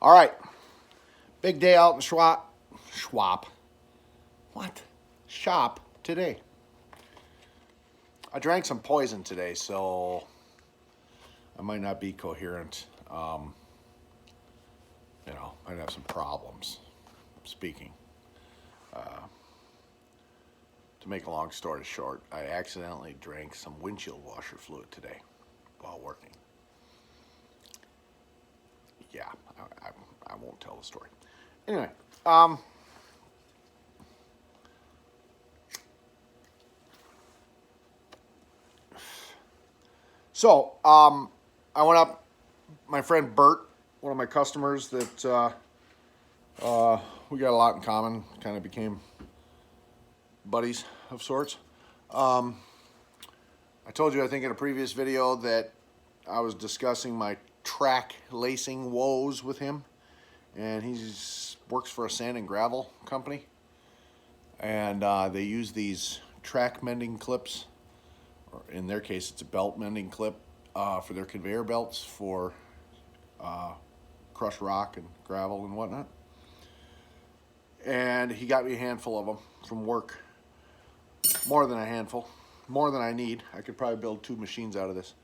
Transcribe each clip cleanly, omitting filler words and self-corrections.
All right, big day out in Schwab. What? Shop today. I drank some poison today, so I might not be coherent. Might have some problems speaking. To make a long story short, I accidentally drank some windshield washer fluid today while working. Yeah, I won't tell the story. Anyway, I went up. My friend Bert, one of my customers that we got a lot in common, kind of became buddies of sorts. I told you, I think, in a previous video that I was discussing my track lacing woes with him, and he works for a sand and gravel company, and they use these track mending clips, or in their case it's a belt mending clip, for their conveyor belts for crushed rock and gravel and whatnot. And he got me a handful of them from work. More than a handful, more than I need. I could probably build 2 machines out of this.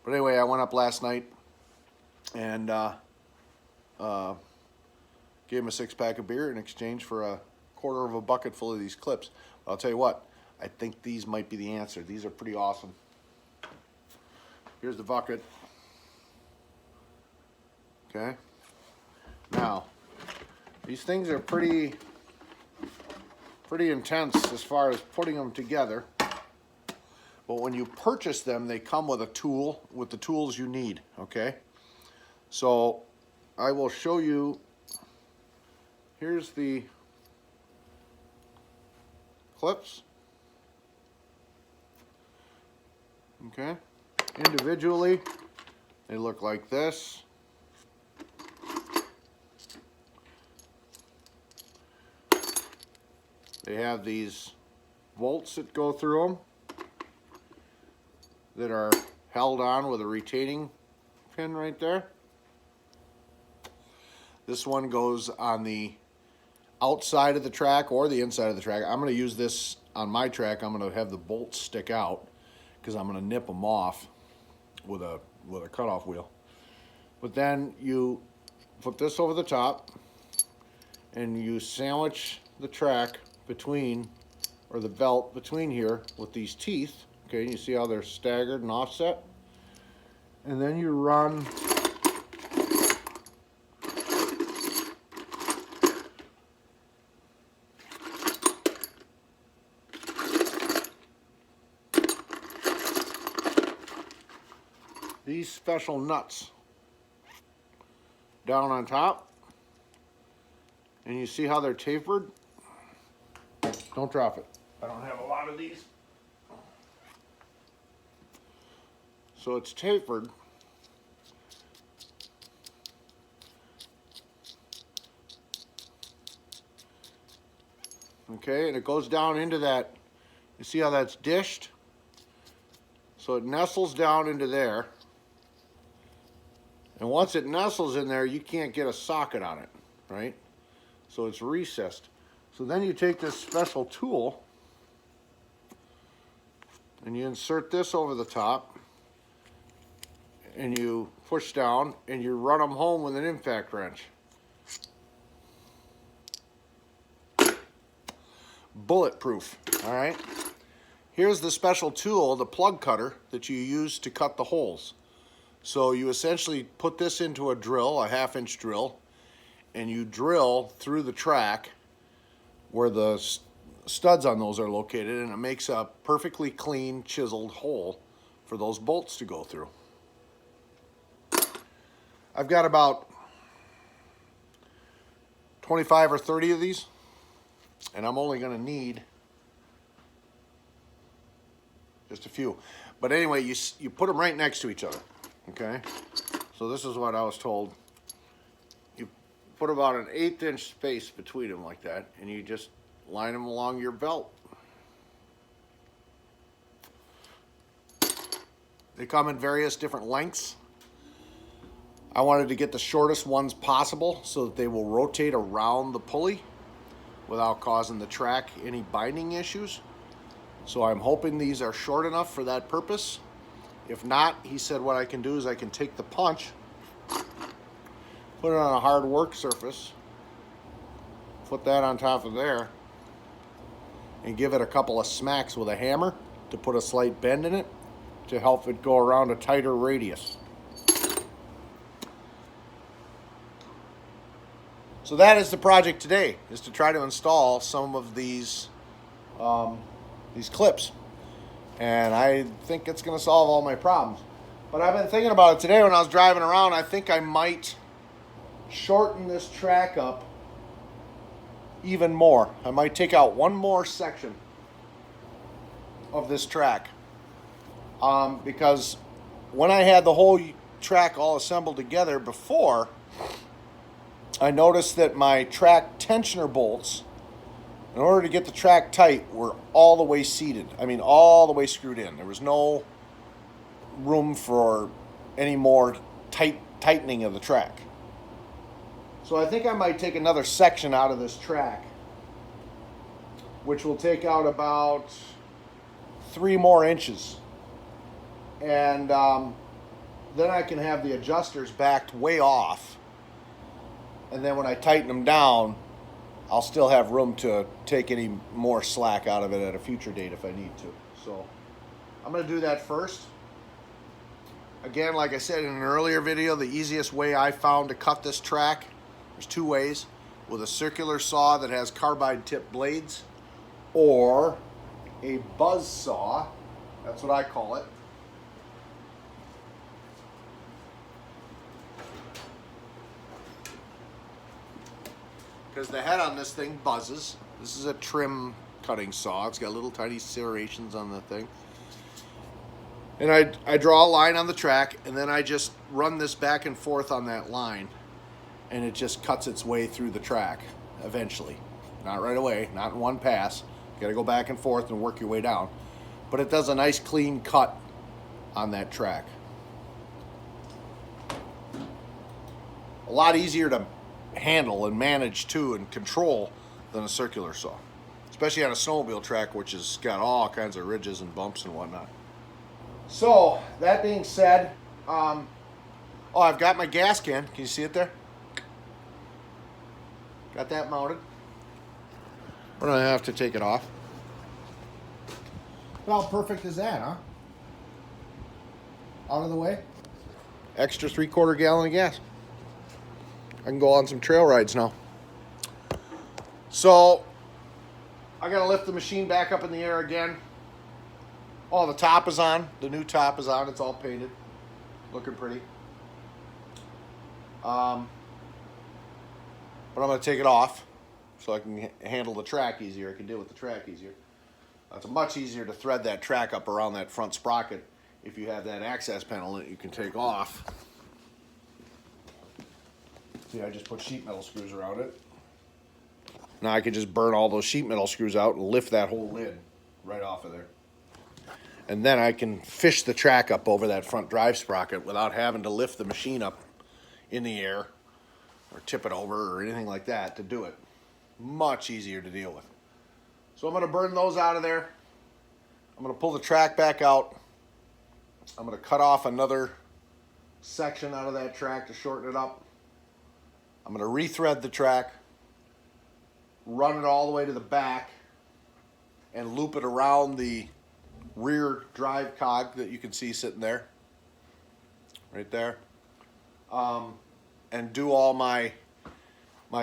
But anyway, I went up last night and gave him a 6-pack of beer in exchange for a quarter of a bucket full of these clips. I'll tell you what, I think these might be the answer. These are pretty awesome. Here's the bucket. Okay. Now, these things are pretty intense as far as putting them together. But when you purchase them, they come with a tool, with the tools you need, okay? So I will show you. Here's the clips. Okay. Individually, they look like this. They have these bolts that go through them that are held on with a retaining pin right there. This one goes on the outside of the track or the inside of the track. I'm going to use this on my track. I'm going to have the bolts stick out because I'm going to nip them off with a cutoff wheel. But then you put this over the top and you sandwich the track between, or the belt between here with these teeth. Okay, you see how they're staggered and offset? And then you run these special nuts down on top, and you see how they're tapered? Don't drop it. I don't have a lot of these. So it's tapered. Okay, and it goes down into that. You see how that's dished? So it nestles down into there. And once it nestles in there, you can't get a socket on it, right? So it's recessed. So then you take this special tool and you insert this over the top and you push down and you run them home with an impact wrench. Bulletproof, all right? Here's the special tool, the plug cutter, that you use to cut the holes. So you essentially put this into a drill, a 1/2-inch drill, and you drill through the track where the studs on those are located, and it makes a perfectly clean, chiseled hole for those bolts to go through. I've got about 25 or 30 of these, and I'm only going to need just a few. But anyway, you put them right next to each other, okay? So this is what I was told. You put about an 1/8-inch space between them like that, and you just line them along your belt. They come in various different lengths. I wanted to get the shortest ones possible so that they will rotate around the pulley without causing the track any binding issues. So I'm hoping these are short enough for that purpose. If not, he said what I can do is I can take the punch, put it on a hard work surface, put that on top of there, and give it a couple of smacks with a hammer to put a slight bend in it to help it go around a tighter radius. So that is the project today, is to try to install some of these clips. And I think it's going to solve all my problems. But I've been thinking about it today when I was driving around. I think I might shorten this track up even more. I might take out one more section of this track. Because when I had the whole track all assembled together before, I noticed that my track tensioner bolts, in order to get the track tight, were all the way seated. I mean, all the way screwed in. There was no room for any more tightening of the track. So I think I might take another section out of this track, which will take out about 3 more inches. And then I can have the adjusters backed way off. And then when I tighten them down, I'll still have room to take any more slack out of it at a future date if I need to. So I'm going to do that first. Again, like I said in an earlier video, the easiest way I found to cut this track, there's 2 ways: with a circular saw that has carbide tip blades, or a buzz saw. That's what I call it. Because the head on this thing buzzes. This is a trim cutting saw. It's got little tiny serrations on the thing. And I draw a line on the track, and then I just run this back and forth on that line, and it just cuts its way through the track eventually. Not right away, not in one pass. You gotta go back and forth and work your way down. But it does a nice clean cut on that track. A lot easier to handle and manage too and control than a circular saw, especially on a snowmobile track, which has got all kinds of ridges and bumps and whatnot. So that being said, oh, I've got my gas can. Can you see it there? Got that mounted. We're gonna have to take it off. How perfect is that, huh? Out of the way. Extra 3/4 gallon of gas. I can go on some trail rides now. So I gotta lift the machine back up in the air again. Oh, the top is on. The new top is on. It's all painted. Looking pretty. But I'm gonna take it off so I can handle the track easier. I can deal with the track easier. It's much easier to thread that track up around that front sprocket if you have that access panel that you can take off. See, I just put sheet metal screws around it. Now I can just burn all those sheet metal screws out and lift that whole lid right off of there. And then I can fish the track up over that front drive sprocket without having to lift the machine up in the air or tip it over or anything like that to do it. Much easier to deal with. So I'm going to burn those out of there. I'm going to pull the track back out. I'm going to cut off another section out of that track to shorten it up. I'm going to rethread the track, run it all the way to the back, and loop it around the rear drive cog that you can see sitting there, right there, and do all my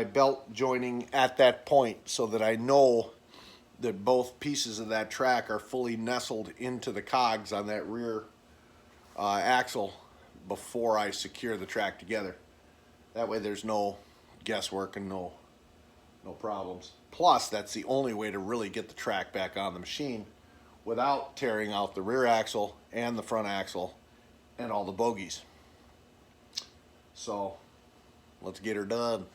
belt joining at that point so that I know that both pieces of that track are fully nestled into the cogs on that rear axle before I secure the track together. That way there's no guesswork and no problems. Plus, that's the only way to really get the track back on the machine without tearing out the rear axle and the front axle and all the bogies. So let's get her done.